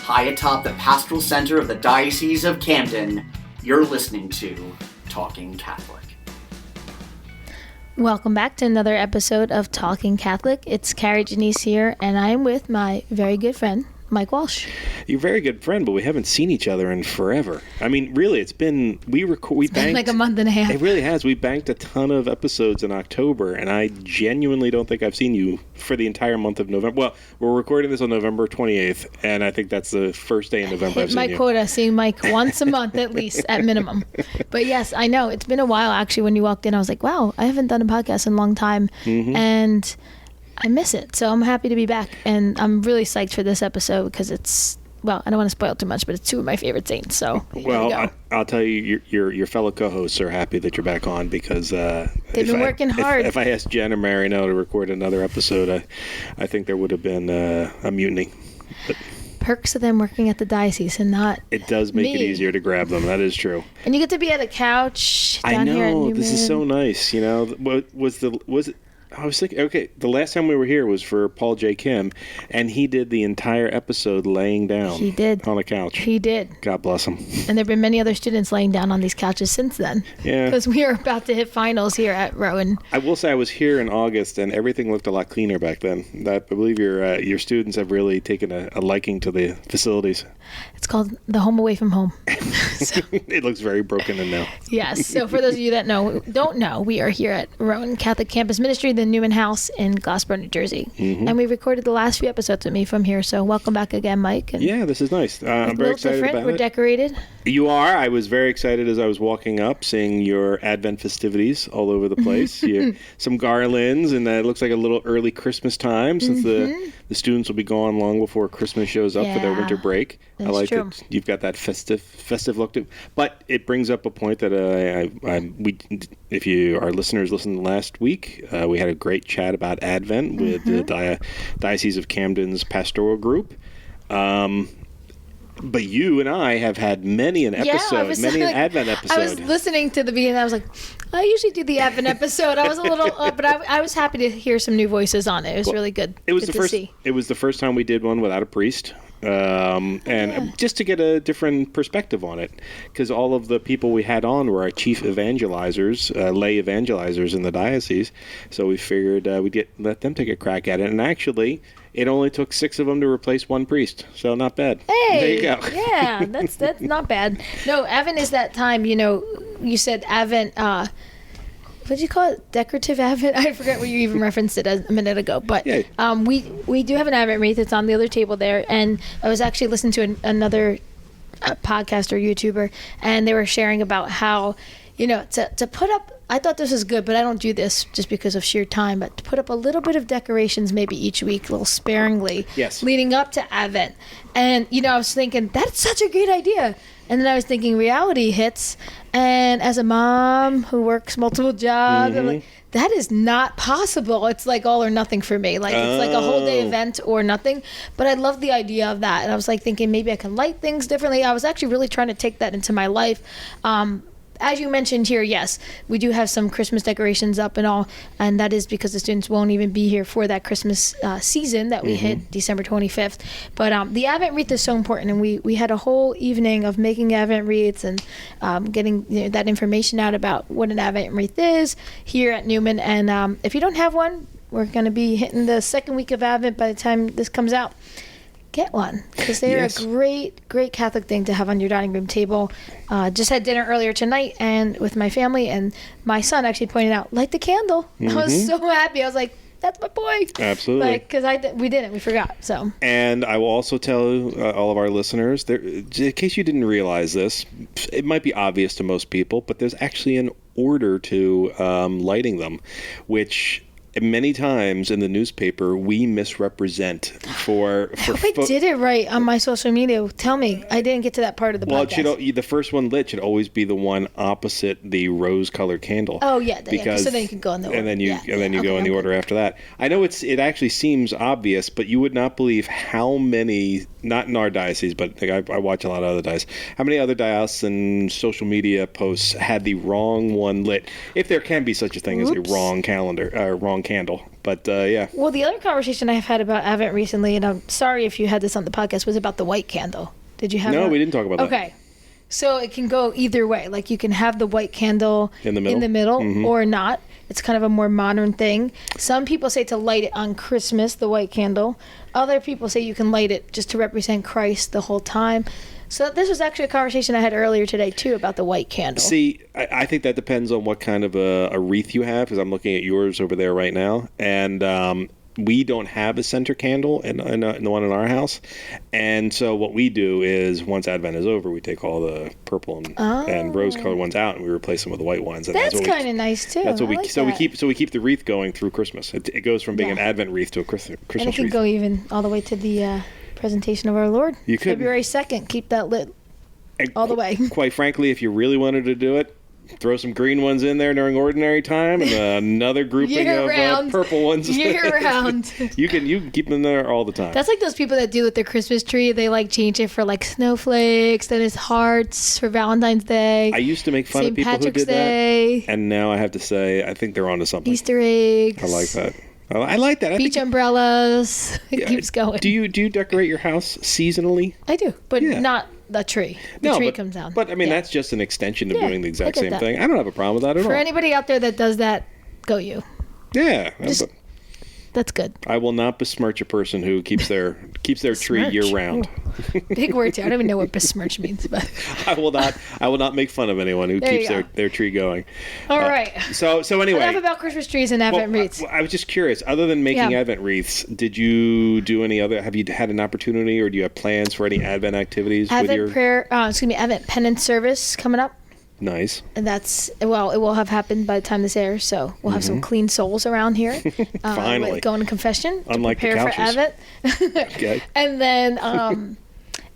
high atop the pastoral center of the Diocese of Camden, you're listening to Talking Catholic. Welcome back to another episode of Talking Catholic. It's Kari Janice here, and I'm with my very good friend, Mike Walsh. You're a very good friend, but we haven't seen each other in forever. I mean, really, it's been like a month and a half. It really has. We banked a ton of episodes in October, and I genuinely don't think I've seen you for the entire month of November. Well, we're recording this on November 28th, and I think that's the first day in November I've seen you. My quota, seeing Mike once a month at least, at minimum. But yes, I know. It's been a while, actually. When you walked in, I was like, wow, I haven't done a podcast in a long time. Mm-hmm. And I miss it. So I'm happy to be back. And I'm really psyched for this episode because it's, well, I don't want to spoil too much, but it's two of my favorite saints. So well, I'll tell you, your fellow co-hosts are happy that you're back on because they've been working hard. If I asked Jen or Marian to record another episode, I think there would have been a mutiny. But perks of them working at the diocese and not it does make it easier to grab them. That is true. And you get to be at a couch down here at Newman. This is so nice. You know, was it? I was thinking, okay, the last time we were here was for Paul J. Kim, and he did the entire episode laying down on a couch. He did. God bless him. And there have been many other students laying down on these couches since then. Yeah. Because we are about to hit finals here at Rowan. I will say I was here in August, and everything looked a lot cleaner back then. I believe your students have really taken a liking to the facilities. It's called the home away from home. So. It looks very broken in now. Yes. So for those of you that don't know, we are here at Rowan Catholic Campus Ministry, the Newman House in Glassboro, New Jersey. Mm-hmm. And we recorded the last few episodes with me from here. So welcome back again, Mike. And yeah, this is nice. I'm very excited about it. We're decorated. You are. I was very excited as I was walking up, seeing your Advent festivities all over the place. Some garlands, and it looks like a little early Christmas time since the students will be gone long before Christmas shows up for their winter break. That's I like true. that you've got that festive look to it. But it brings up a point that if our listeners listened last week, we had a great chat about Advent with the Diocese of Camden's pastoral group. But you and I have had many an episode, an Advent episode. I was listening to the beginning, I was like, I usually do the Advent episode. I was a little, but I was happy to hear some new voices on it. It was really good. It was the first time we did one without a priest. And just to get a different perspective on it, because all of the people we had on were our chief evangelizers, lay evangelizers in the diocese. So we figured we'd let them take a crack at it. And actually, it only took 6 of them to replace 1 priest. So not bad. Hey, there you go. Yeah, that's not bad. No, Advent is that time. You said Advent. What did you call it? Decorative Advent? I forget what you even referenced it a minute ago. But we do have an Advent wreath. It's on the other table there. And I was actually listening to another podcast or YouTuber, and they were sharing about how, to put up, I thought this was good, but I don't do this just because of sheer time, but to put up a little bit of decorations maybe each week, a little sparingly, leading up to Advent. And, I was thinking, that's such a great idea. And then I was thinking reality hits, and as a mom who works multiple jobs, I'm like, that is not possible. It's like all or nothing for me. Like it's like a whole day event or nothing. But I love the idea of that. And I was like thinking maybe I can light things differently. I was actually really trying to take that into my life. As you mentioned here, yes, we do have some Christmas decorations up and all, and that is because the students won't even be here for that Christmas season that we hit December 25th. But the Advent wreath is so important, and we had a whole evening of making Advent wreaths and getting that information out about what an Advent wreath is here at Newman. And if you don't have one, we're going to be hitting the second week of Advent by the time this comes out. Get one, because they're a great Catholic thing to have on your dining room table. Just had dinner earlier tonight and with my family, and my son actually pointed out, light the candle. I was so happy. I was like, that's my boy. Absolutely. Because we forgot. So. And I will also tell all of our listeners, in case you didn't realize this, it might be obvious to most people, but there's actually an order to lighting them, which many times in the newspaper we misrepresent for I did it right on my social media. Tell me, I didn't get to that part of the podcast. The first one lit should always be the one opposite the rose-colored candle. Oh yeah, because so then you can go in the order. And then you go in the order after that. I know it actually seems obvious, but you would not believe how many, not in our diocese, but I watch a lot of other dioceses, how many other diocesan social media posts had the wrong one lit, if there can be such a thing as a wrong calendar, wrong candle. But yeah. Well, the other conversation I've had about Advent recently, and I'm sorry if you had this on the podcast, was about the white candle. Did you have No, we didn't talk about that. Okay. So it can go either way. Like you can have the white candle in the middle or not. It's kind of a more modern thing. Some people say to light it on Christmas, the white candle. Other people say you can light it just to represent Christ the whole time. So this was actually a conversation I had earlier today, too, about the white candle. See, I think that depends on what kind of a wreath you have, because I'm looking at yours over there right now. And we don't have a center candle in the one in our house. And so what we do is once Advent is over, we take all the purple and rose-colored ones out, and we replace them with the white ones. And that's kind of nice, too. That's what we keep the wreath going through Christmas. It goes from being an Advent wreath to a Christmas wreath. And it can go even all the way to the presentation of our Lord. You could. February 2nd. Keep that lit all the way. Quite frankly, if you really wanted to do it, throw some green ones in there during ordinary time and another grouping of purple ones. Year-round. You can keep them there all the time. That's like those people that do with their Christmas tree. They like change it for like snowflakes, then it's hearts for Valentine's Day. I used to make fun of people Patrick's who did Day. that. And now I have to say, I think they're onto something. Easter eggs. I like that. I like that. Beach umbrellas. It keeps going. Do you decorate your house seasonally? I do, but not the tree. The tree comes down. But I mean, that's just an extension of doing the exact same thing. I don't have a problem with that at all. For anybody out there that does that, go you. Yeah. That's good. I will not besmirch a person who keeps their tree year round. Big words here. I don't even know what besmirch means, but I will not make fun of anyone who keeps their tree going. All right. So anyway, enough about Christmas trees and Advent wreaths. I was just curious. Other than making Advent wreaths, did you do any other? Have you had an opportunity, or do you have plans for any Advent activities? Advent Advent penance service coming up. Nice. And it will have happened by the time this airs, so we'll have some clean souls around here. Finally. Going to confession. Unlike to prepare the couches. For Advent. Okay.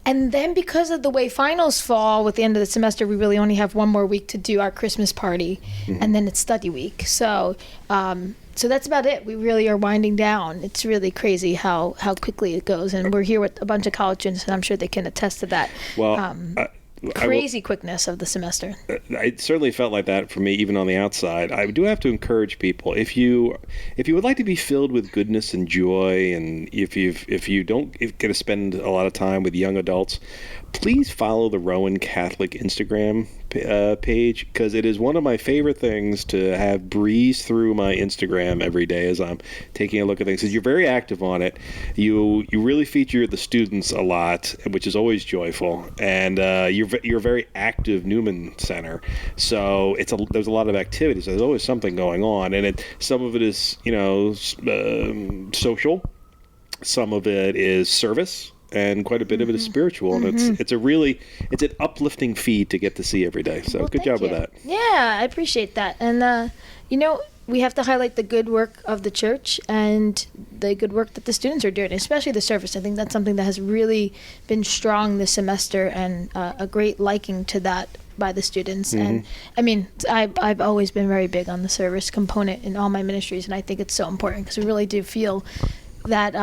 And then because of the way finals fall with the end of the semester, we really only have one more week to do our Christmas party, and then it's study week. So that's about it. We really are winding down. It's really crazy how quickly it goes, and we're here with a bunch of college students, and I'm sure they can attest to that. Well, crazy quickness of the semester. It certainly felt like that for me, even on the outside. I do have to encourage people, if you would like to be filled with goodness and joy, and if you don't get to spend a lot of time with young adults, please follow the Rowan Catholic Instagram page, because it is one of my favorite things to have breeze through my Instagram every day as I'm taking a look at things. Because you're very active on it. You really feature the students a lot, which is always joyful, and you're a very active Newman Center. So there's a lot of activities. There's always something going on, and some of it is social, some of it is service, and quite a bit of it is spiritual, and it's an uplifting feed to get to see every day. So good job with that. Yeah, I appreciate that. And we have to highlight the good work of the church and the good work that the students are doing, especially the service. I think that's something that has really been strong this semester, and a great liking to that by the students. And I mean, I've always been very big on the service component in all my ministries, and I think it's so important because we really do feel that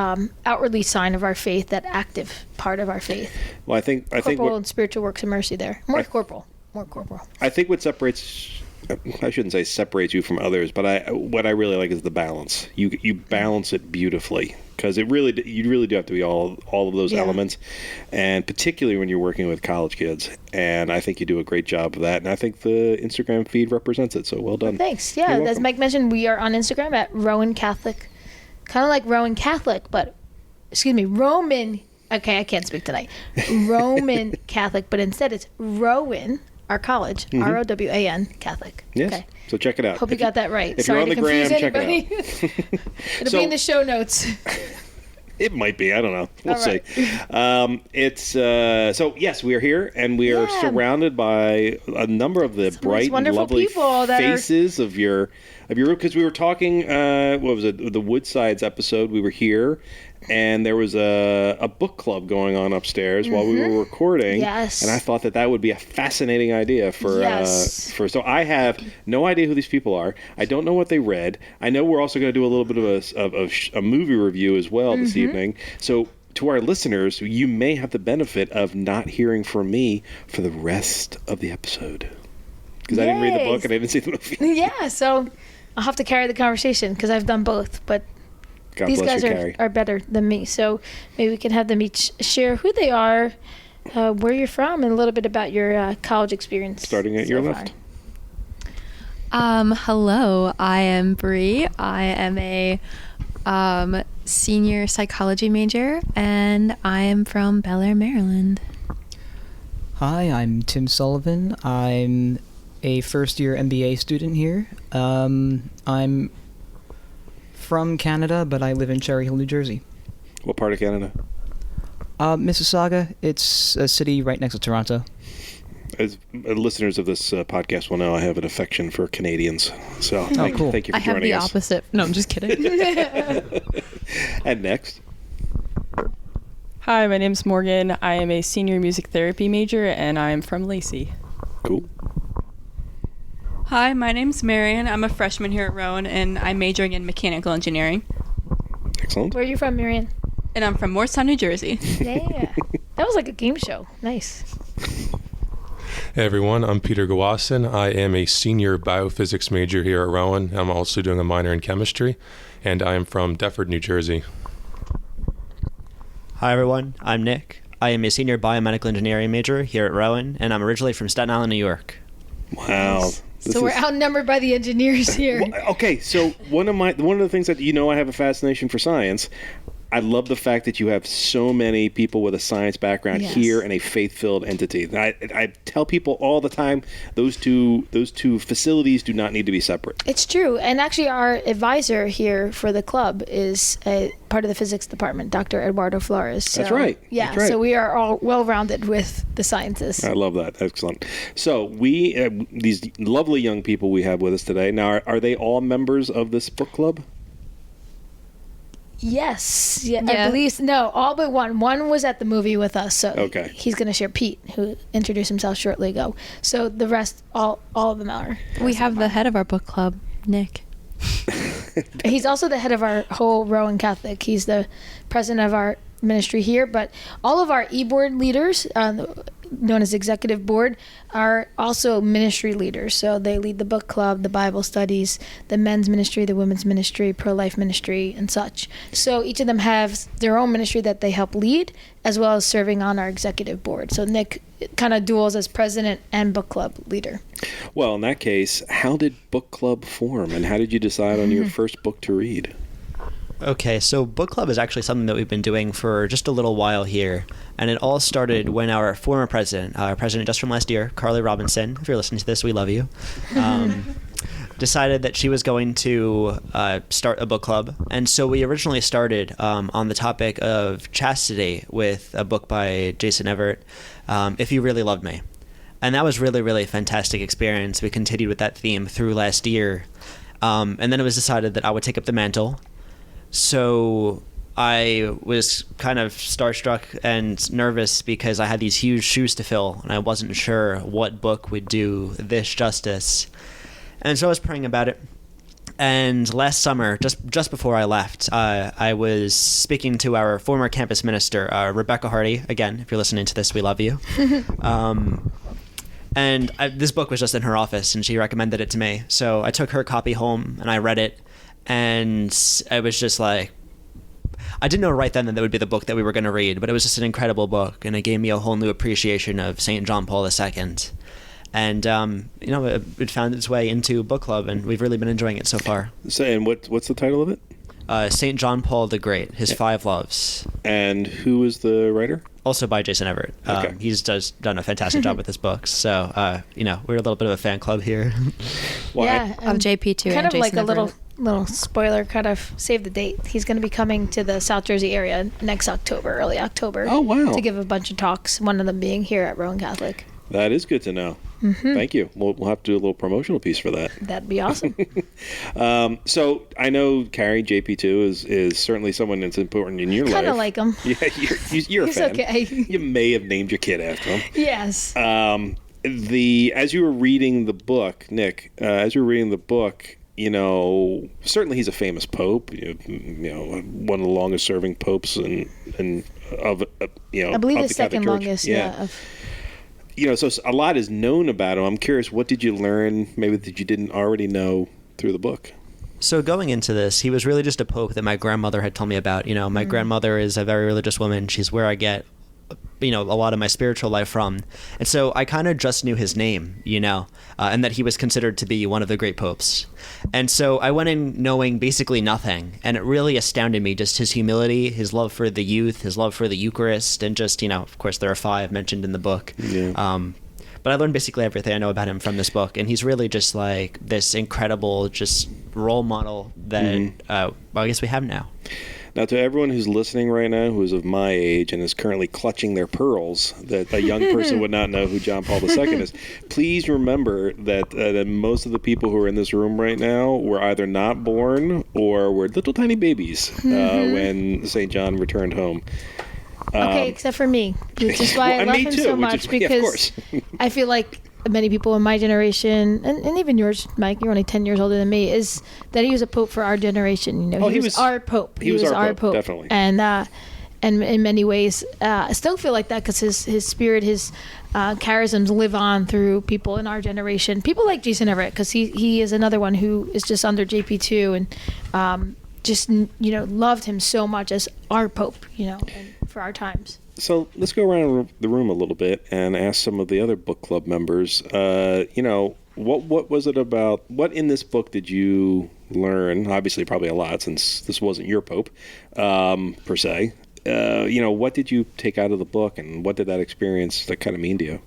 outwardly sign of our faith, that active part of our faith. Well, I think corporal and spiritual works of mercy there. More corporal. I think what separates, I shouldn't say separates you from others, but what I really like is the balance. You balance it beautifully, because you really do have to be all of those elements, and particularly when you're working with college kids. And I think you do a great job of that, and I think the Instagram feed represents it. So well done. Well, thanks. Yeah, as Mike mentioned, we are on Instagram at Rowan Catholic. Kind of like Rowan Catholic, but, Roman, okay, I can't speak tonight. Roman Catholic, but instead it's Rowan, our college, ROWAN Catholic. Yes, okay. So check it out. Hope you got that right. If Sorry you're on the gram, check it out. It'll be in the show notes. It might be. I don't know. We'll see. So yes, we are here, and we are surrounded by a number of the bright and lovely faces of your group. Because we were talking, what was it? The Woodsides episode. We were here, and there was a book club going on upstairs while we were recording. Yes. And I thought that would be a fascinating idea for. So I have no idea who these people are. I don't know what they read. I know we're also going to do a little bit of a movie review as well this evening. So to our listeners, you may have the benefit of not hearing from me for the rest of the episode, because I didn't read the book and I didn't see the movie. Yeah. So. I'll have to carry the conversation because I've done both, but God these bless guys you, are better than me. So maybe we can have them each share who they are, where you're from, and a little bit about your college experience. Starting at your left. Hello, I am Bri. I am a senior psychology major, and I am from Bel Air, Maryland. Hi, I'm Tim Sullivan. I'm a first-year MBA student here. I'm from Canada, but I live in Cherry Hill, New Jersey. What part of Canada? Mississauga. It's a city right next to Toronto. As listeners of this podcast will know, I have an affection for Canadians. So cool. Thank you for I have joining the us. opposite. No, I'm just kidding. And next. Hi, my name's Morgan. I am a senior music therapy major, and I'm from Lacey. Cool. Hi, my name's Marian. I'm a freshman here at Rowan, and I'm majoring in mechanical engineering. Excellent. Where are you from, Marian? And I'm from Morristown, New Jersey. Yeah. That was like a game show. Nice. Hey everyone, I'm Peter Gawason. I am a senior biophysics major here at Rowan. I'm also doing a minor in chemistry, and I am from Deptford, New Jersey. Hi everyone, I'm Nick. I am a senior biomedical engineering major here at Rowan, and I'm originally from Staten Island, New York. Wow. So we're outnumbered by the engineers here. Well, okay, so one of the things that I have a fascination for science. I love the fact that you have so many people with a science background here and a faith-filled entity. I tell people all the time, those two facilities do not need to be separate. It's true. And actually our advisor here for the club is a part of the physics department, Dr. Eduardo Flores. So, That's right. Yeah, That's right. So we are all well-rounded with the sciences. I love that. Excellent. So we, these lovely young people we have with us today, now are they all members of this book club? Yes. Yeah. I believe no, all but one. One was at the movie with us, so he's going to share. Pete, who introduced himself shortly ago. So the rest, all of them are. We have the head of our book club, Nick. He's also the head of our whole Rowan Catholic. He's the president of our ministry here, but all of our e-board leaders, known as executive board, are also ministry leaders. So they lead the book club, the Bible studies, the men's ministry, the women's ministry, pro-life ministry, and such. So each of them have their own ministry that they help lead, as well as serving on our executive board. So Nick kind of duels as president and book club leader. Well, in that case, how did book club form, and how did you decide on your first book to read? Okay, so book club is actually something that we've been doing for just a little while here, and it all started when our former president, just from last year, Carly Robinson, if you're listening to this, we love you, decided that she was going to start a book club. And so we originally started on the topic of chastity with a book by Jason Evert, If You Really Loved Me. And that was really, really a fantastic experience. We continued with that theme through last year. And then it was decided that I would take up the mantle. So I was kind of starstruck and nervous because I had these huge shoes to fill, and I wasn't sure what book would do this justice. And so I was praying about it. And last summer, just before I left, I was speaking to our former campus minister, Rebecca Hardy. Again, if you're listening to this, we love you. And this book was just in her office, and she recommended it to me. So I took her copy home, and I read it. And I was just like, I didn't know right then that would be the book that we were going to read, but it was just an incredible book, and it gave me a whole new appreciation of St. John Paul II. And, it found its way into book club, and we've really been enjoying it so far. So, and what's the title of it? St. John Paul the Great, His Five Loves. And who is the writer? Also by Jason Evert. Okay. He's done a fantastic job with his books. So, we're a little bit of a fan club here. Well, yeah, of JP too. Kind and of like Jason a Everett. little spoiler, kind of save the date. He's going to be coming to the South Jersey area next October, early October. Oh, wow. To give a bunch of talks, one of them being here at Rowan Catholic. That is good to know. Mm-hmm. Thank you. We'll have to do a little promotional piece for that. That'd be awesome. So I know Kari, JP2, is certainly someone that's important in your life. Kind of like him. Yeah, you're a He's fan. okay. You may have named your kid after him. Yes. As you were reading the book, Nick, certainly he's a famous pope. One of the longest serving popes and of I believe of the the second Catholic Church. longest. Yeah. So a lot is known about him. I'm curious, what did you learn maybe that you didn't already know through the book? So going into this, he was really just a pope that my grandmother had told me about. You know, my grandmother is a very religious woman. She's where I get, you know, a lot of my spiritual life from. And so I kind of just knew his name, you know, and that he was considered to be one of the great popes. And so I went in knowing basically nothing. And it really astounded me, just his humility, his love for the youth, his love for the Eucharist, and just, you know, of course, there are 5 mentioned in the book. Yeah. But I learned basically everything I know about him from this book. And he's really just like this incredible just role model that, well, I guess we have now. Now, to everyone who's listening right now who is of my age and is currently clutching their pearls, that a young person would not know who John Paul II is, please remember that most of the people who are in this room right now were either not born or were little tiny babies when St. John returned home. Okay, except for me, which is why I love him so much, because I feel like many people in my generation, and even yours, Mike, you're only 10 years older than me, is that he was a pope for our generation. You know, he was our pope. He was our pope, definitely. And in many ways, I still feel like that because his spirit, his charisms live on through people in our generation. People like Jason Evert, because he is another one who is just under JP2 and just, you know, loved him so much as our pope, you know, and for our times. So let's go around the room a little bit and ask some of the other book club members, you know, what was it about, what in this book did you learn? Obviously, probably a lot, since this wasn't your pope, per se. You know, what did you take out of the book, and what did that experience kind of mean to you?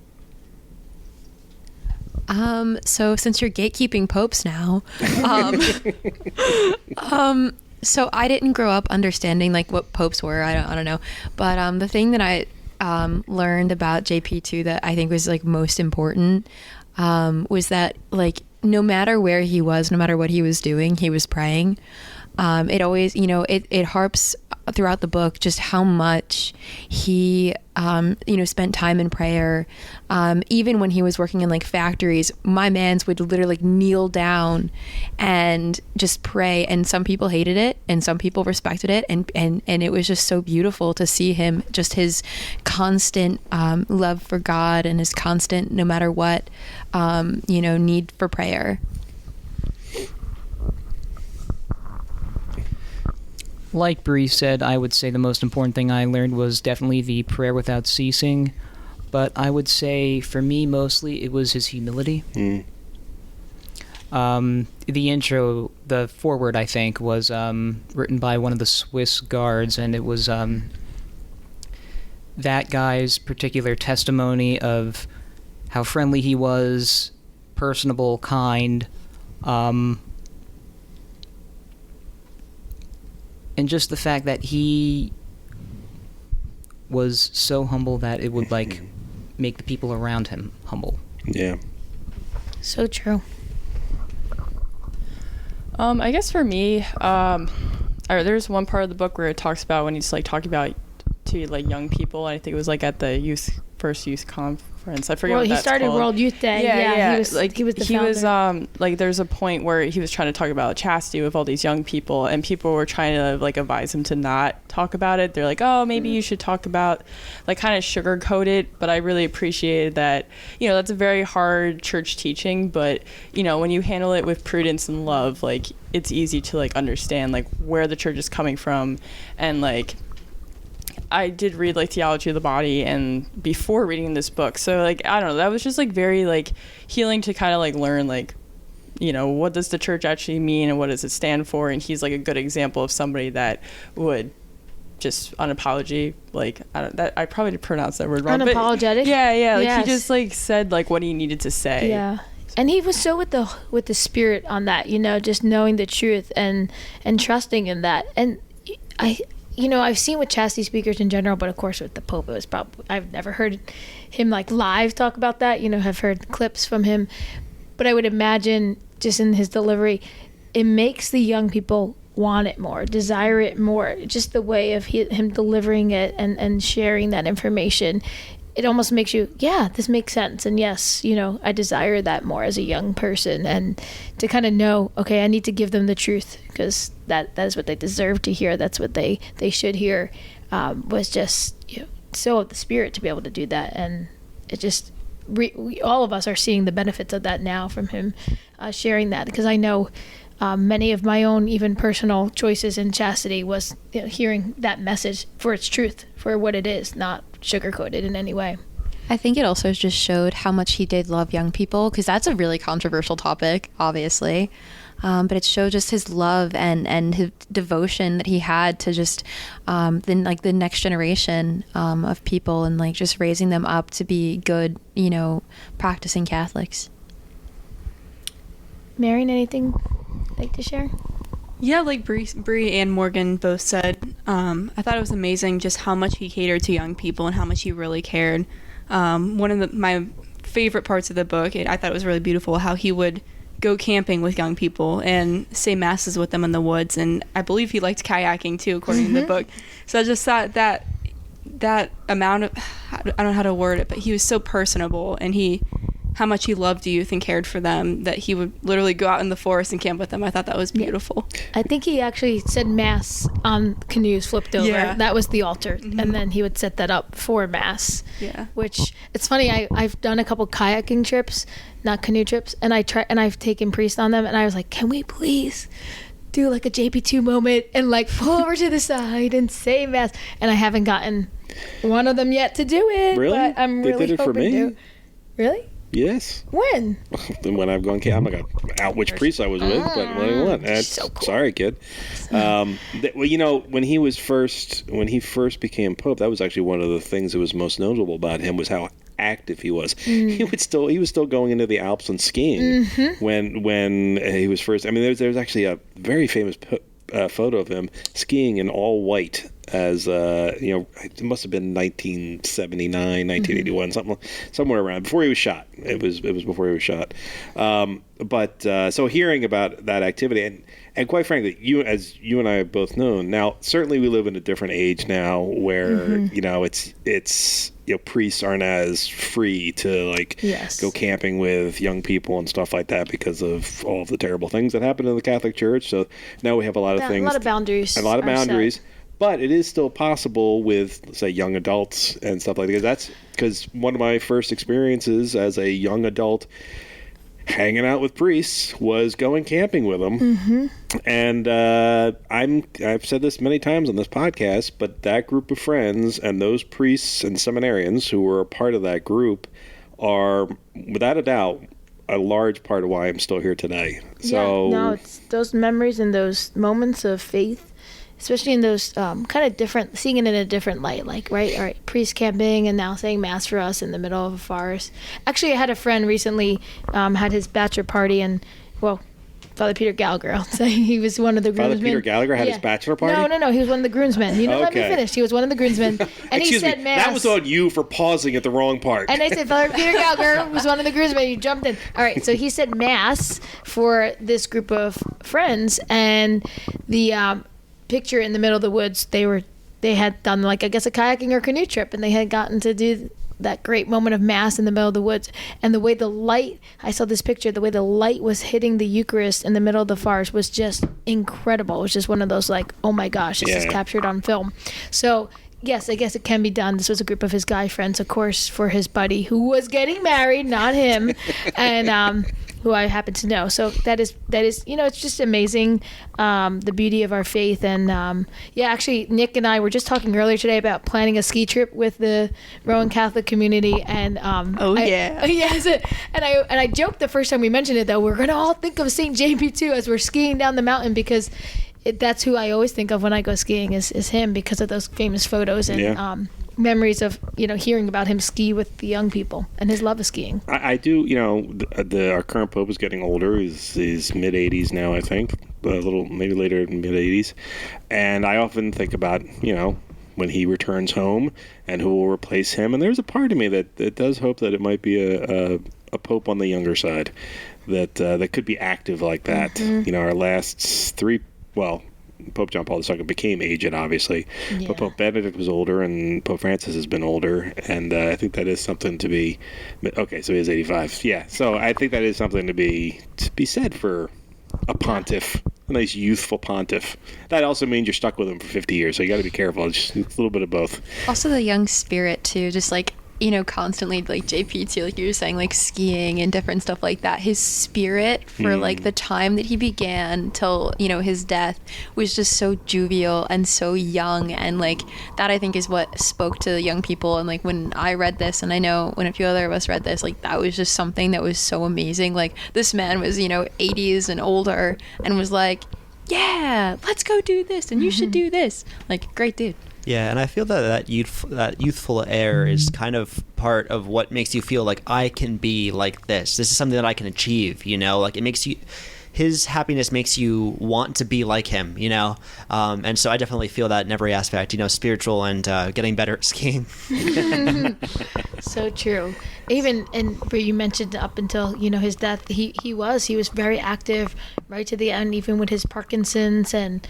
So since you're gatekeeping popes now, so I didn't grow up understanding like what popes were. I don't know. But the thing that I learned about JP2 that I think was like most important was that like no matter where he was, no matter what he was doing, he was praying. It always, you know, it harps throughout the book just how much he, you know, spent time in prayer. Even when he was working in like factories, my mans would literally kneel down and just pray. And some people hated it and some people respected it. And it was just so beautiful to see him, just his constant love for God and his constant, no matter what, you know, need for prayer. Like Bri said, I would say the most important thing I learned was definitely the prayer without ceasing, but I would say for me mostly it was his humility. The intro, the foreword, I think, was written by one of the Swiss guards, and it was that guy's particular testimony of how friendly he was, personable, kind, and just the fact that he was so humble that it would, like, make the people around him humble. Yeah. So true. I guess for me, there's one part of the book where it talks about when he's, like, talking about to, like, young people. I think it was, like, at the first youth conference. I forget what that's called. He started World Youth Day. Yeah. He was the founder. Like, there's a point where he was trying to talk about chastity with all these young people, and people were trying to, like, advise him to not talk about it. They're like, oh, maybe you should talk about, like, kind of sugarcoat it. But I really appreciated that, you know, that's a very hard church teaching, but, you know, when you handle it with prudence and love, like, it's easy to, like, understand, like, where the church is coming from. And, like, I did read, like, Theology of the Body and before reading this book. So, like, I don't know, that was just, like, very, like, healing to kind of, like, learn, like, you know, what does the church actually mean and what does it stand for? And he's, like, a good example of somebody that would just unapologetic, like, I probably did pronounce that word wrong. Unapologetic? But yeah, like, yes. He just, like, said, like, what he needed to say. Yeah. And he was so with the spirit on that, you know, just knowing the truth and trusting in that. And you know, I've seen with chastity speakers in general, but of course with the Pope, it was probably, I've never heard him like live talk about that, you know, have heard clips from him. But I would imagine just in his delivery, it makes the young people want it more, desire it more. Just the way of him delivering it and sharing that information. It almost makes you, yeah, this makes sense. And yes, you know, I desire that more as a young person, and to kind of know, okay, I need to give them the truth because that is what they deserve to hear. That's what they should hear, was just, you know, so of the spirit to be able to do that. And it just, we all of us are seeing the benefits of that now from him sharing that, because I know many of my own even personal choices in chastity was hearing that message for its truth, for what it is, not sugar-coated in any way. I think it also just showed how much he did love young people, because that's a really controversial topic, obviously. But it showed just his love and his devotion that he had to just the next generation of people, and like just raising them up to be good, practicing Catholics. Marian, anything like to share? Yeah, like Bri and Morgan both said, I thought it was amazing just how much he catered to young people and how much he really cared. One of my favorite parts of the book, I thought it was really beautiful how he would go camping with young people and say masses with them in the woods, and I believe he liked kayaking too, according to the book. So I just thought that amount of, I don't know how to word it, but he was so personable, and how much he loved youth and cared for them, that he would literally go out in the forest and camp with them. I thought that was beautiful. I think he actually said mass on canoes flipped over. Yeah. That was the altar. And then he would set that up for mass. Yeah. Which, it's funny, I've done a couple kayaking trips, not canoe trips, and I've taken priests on them, and I was like, can we please do like a JP2 moment and like pull over to the side and say mass? And I haven't gotten one of them yet to do it. Really? But I'm They really did it for hoping me? to. Really? Yes. When? When I've gone I'm not going to out which priest I was with, but what I want. So cool. Sorry, kid. When he first became Pope, that was actually one of the things that was most notable about him, was how active he was. He was still going into the Alps and skiing when he was first. I mean, there's actually a very famous photo of him skiing in all white as it must have been 1979, 1981, somewhere around before he was shot. It was before he was shot. So hearing about that activity, and quite frankly, you and I have both known, now certainly we live in a different age now where it's priests aren't as free to go camping with young people and stuff like that because of all of the terrible things that happen in the Catholic Church. So now we have a lot of things, a lot of boundaries, set. But it is still possible with, say, young adults and stuff like that. Because one of my first experiences as a young adult hanging out with priests was going camping with them. And I've said this many times on this podcast, but that group of friends and those priests and seminarians who were a part of that group are, without a doubt, a large part of why I'm still here today. It's those memories and those moments of faith, especially in those kind of different, seeing it in a different light, like, right, all right, priest camping and now saying mass for us in the middle of a forest. Actually, I had a friend recently had his bachelor party, and, Father Peter Gallagher, I'll say, he was one of the groomsmen. Father Peter Gallagher had his bachelor party? No, he was one of the groomsmen. Let me finish. He was one of the groomsmen. And he said mass. That was on you for pausing at the wrong part. And I said, Father Peter Gallagher was one of the groomsmen. You jumped in. All right, so he said mass for this group of friends, and the picture in the middle of the woods, they had done a kayaking or canoe trip, and they had gotten to do that great moment of mass in the middle of the woods. And the way the light, I saw this picture, the way the light was hitting the Eucharist in the middle of the forest was just incredible. It was just one of those oh my gosh, this is captured on film. So yes, I guess it can be done. This was a group of his guy friends, of course, for his buddy who was getting married, not him, and who I happen to know. So that is it's just amazing, the beauty of our faith. And actually, Nick and I were just talking earlier today about planning a ski trip with the Rowan Catholic community. And yes, and I joked the first time we mentioned it, though, we're gonna all think of St. JP2 as we're skiing down the mountain, because that's who I always think of when I go skiing is him, because of those famous photos and memories of hearing about him ski with the young people and his love of skiing. I do. Our current Pope is getting older. He's mid 80s now, I think, a little maybe later in mid 80s, and I often think about when he returns home and who will replace him. And there's a part of me that does hope that it might be a Pope on the younger side that could be active like that. Our last three. Pope John Paul II became aged, obviously, but Pope Benedict was older, and Pope Francis has been older, and I think that is something to be. Okay, so he is 85. Yeah, so I think that is something to be said for a pontiff, a nice youthful pontiff. That also means you're stuck with him for 50 years, so you got to be careful. Just a little bit of both. Also, the young spirit too, just constantly like JP2, like you were saying, like skiing and different stuff like that. His spirit for like the time that he began till, his death was just so jovial and so young. And like that, I think, is what spoke to the young people. And like when I read this, and I know when a few other of us read this, like that was just something that was so amazing. Like this man was, 80s and older and was like, yeah, let's go do this. And you should do this. Like, great dude. Yeah, and I feel that youthful air is kind of part of what makes you feel like I can be like this. This is something that I can achieve, Like it makes you, his happiness makes you want to be like him, And so I definitely feel that in every aspect, spiritual and getting better at skiing. So true. Even, and Bri, you mentioned up until, his death, he was very active right to the end, even with his Parkinson's and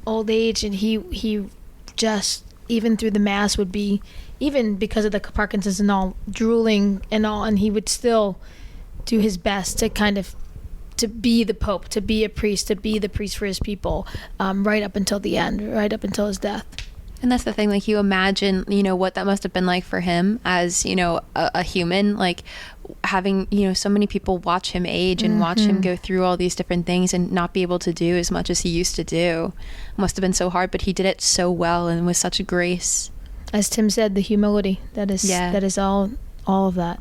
old age, and he just, even through the mass, would be, even because of the Parkinson's and all, drooling and all, and he would still do his best to kind of to be the Pope, to be a priest, to be the priest for his people, right up until the end, right up until his death. And that's the thing, like you imagine, what that must have been like for him as, a human, like having, so many people watch him age and watch him go through all these different things and not be able to do as much as he used to do. Must have been so hard, but he did it so well and with such grace. As Tim said, the humility, that is all of that.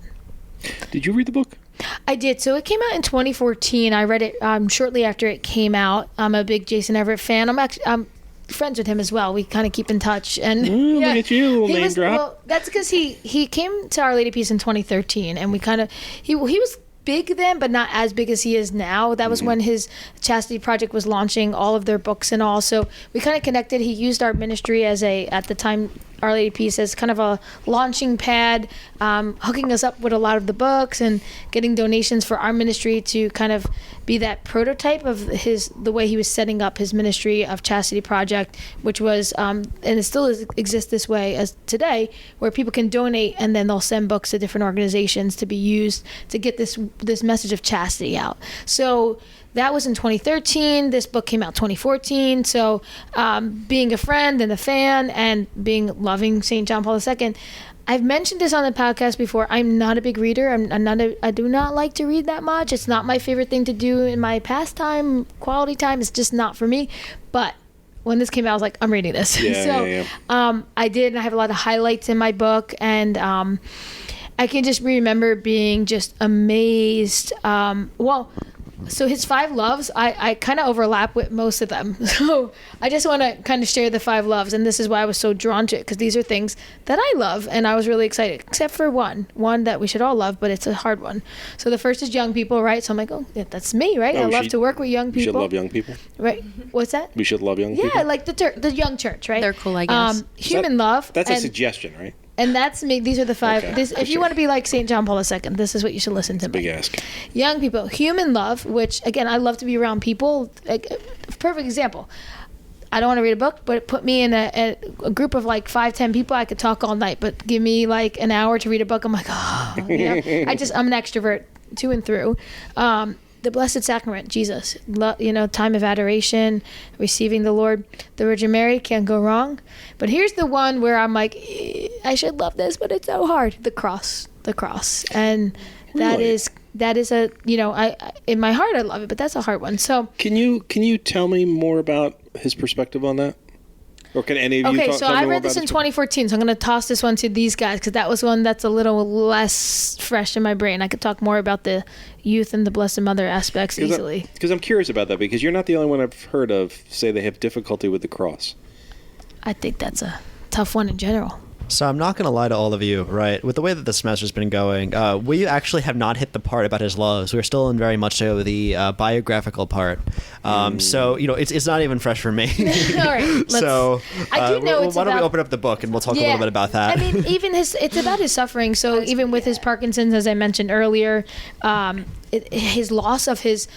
Did you read the book? I did. So it came out in 2014. I read it shortly after it came out. I'm a big Jason Evert fan. I'm friends with him as well. We kind of keep in touch. And look at you, name drop. Well, that's because he came to Our Lady Peace in 2013, and we kind of he was big then, but not as big as he is now. That was when his Chastity Project was launching all of their books and all. So we kind of connected. He used our ministry as at the time, Our Lady Peace, as kind of a launching pad, hooking us up with a lot of the books and getting donations for our ministry to kind of be that prototype of the way he was setting up his ministry of Chastity Project, which was, and it still exists this way as today, where people can donate and then they'll send books to different organizations to be used to get this message of chastity out. So that was in 2013. This book came out 2014. So being a friend and a fan and loving St. John Paul II, I've mentioned this on the podcast before. I'm not a big reader. I do not like to read that much. It's not my favorite thing to do in my pastime, quality time. It's just not for me. But when this came out, I was like, I'm reading this. I did, and I have a lot of highlights in my book, and I can just remember being just amazed. So his 5 loves, I kind of overlap with most of them. So I just want to kind of share the 5 loves, and this is why I was so drawn to it, because these are things that I love, and I was really excited, except for one that we should all love, but it's a hard one. So the first is young people, right? So I'm like, oh, yeah, that's me, right? I love to work with young people. We should love young people. Right. What's that? We should love young people. Yeah, like the young church, right? They're cool, I guess. Human love. That's a suggestion, right? And that's me. These are the 5. Okay, if you want to be like St. John Paul II, this is what you should listen to. Big ask. Young people, human love, which again, I love to be around people. Like, perfect example. I don't want to read a book, but put me in a group of like 5-10 people. I could talk all night, but give me like an hour to read a book. I'm like, oh, I'm an extrovert through and through. The Blessed Sacrament, Jesus, time of adoration, receiving the Lord, the Virgin Mary, can't go wrong. But here's the one where I'm like, I should love this, but it's so hard. The cross, and Really? that is a, I in my heart I love it, but that's a hard one. So can you tell me more about his perspective on that? Or can any of you Okay, so I read this in 2014, so I'm going to toss this one to these guys, because that was one that's a little less fresh in my brain. I could talk more about the youth and the Blessed Mother aspects easily. Because I'm curious about that, because you're not the only one I've heard of say they have difficulty with the cross. I think that's a tough one in general. So I'm not going to lie to all of you, right? With the way that the semester's been going, we actually have not hit the part about his loves. We're still in very much so the biographical part. So, it's not even fresh for me. All right. I do know why don't we open up the book and we'll talk a little bit about that. I mean, even it's about his suffering. So even with his Parkinson's, as I mentioned earlier, his loss of his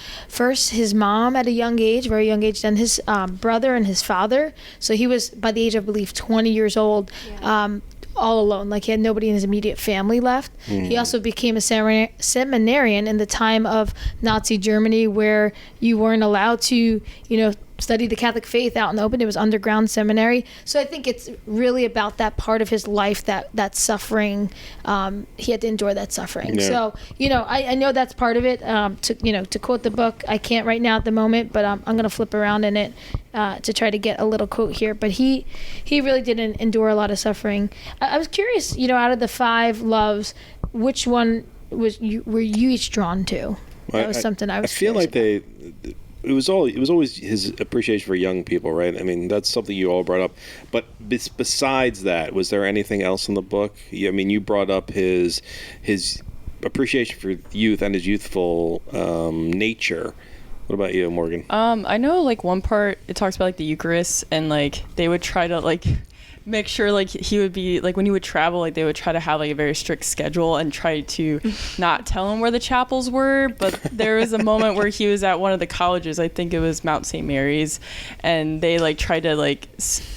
mom at a young age, very young age, then his brother and his father. So he was, by the age of, I believe, 20 years old, all alone. Like, he had nobody in his immediate family left. He also became a seminarian in the time of Nazi Germany, where you weren't allowed to, studied the Catholic faith out in the open. It was underground seminary. So I think it's really about that part of his life, that suffering. He had to endure that suffering. Yeah. So, I know that's part of it. To quote the book, I can't right now at the moment, but I'm going to flip around in it to try to get a little quote here. But he really did endure a lot of suffering. I was curious, out of the 5 loves, which one were you each drawn to? That was something I was. I feel like it was always his appreciation for young people, right? I mean, that's something you all brought up. But besides that, was there anything else in the book? I mean, you brought up his appreciation for youth and his youthful nature. What about you, Morgan? I know one part it talks about the Eucharist, and they would try to make sure he would be when he would travel, they would try to have a very strict schedule and try to not tell him where the chapels were. But there was a moment where he was at one of the colleges, I think it was Mount St. Mary's, and they tried to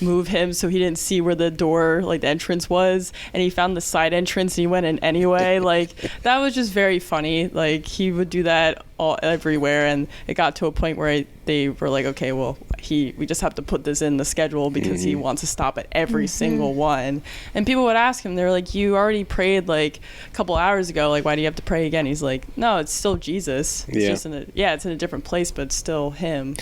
move him so he didn't see where the door, the entrance was, and he found the side entrance and he went in anyway. That was just very funny. He would do that everywhere, and it got to a point where they were okay, well, we just have to put this in the schedule because he wants to stop at every single one. And people would ask him, they're you already prayed a couple hours ago, why do you have to pray again? He's no, it's still Jesus. It's just it's in a different place, but it's still him.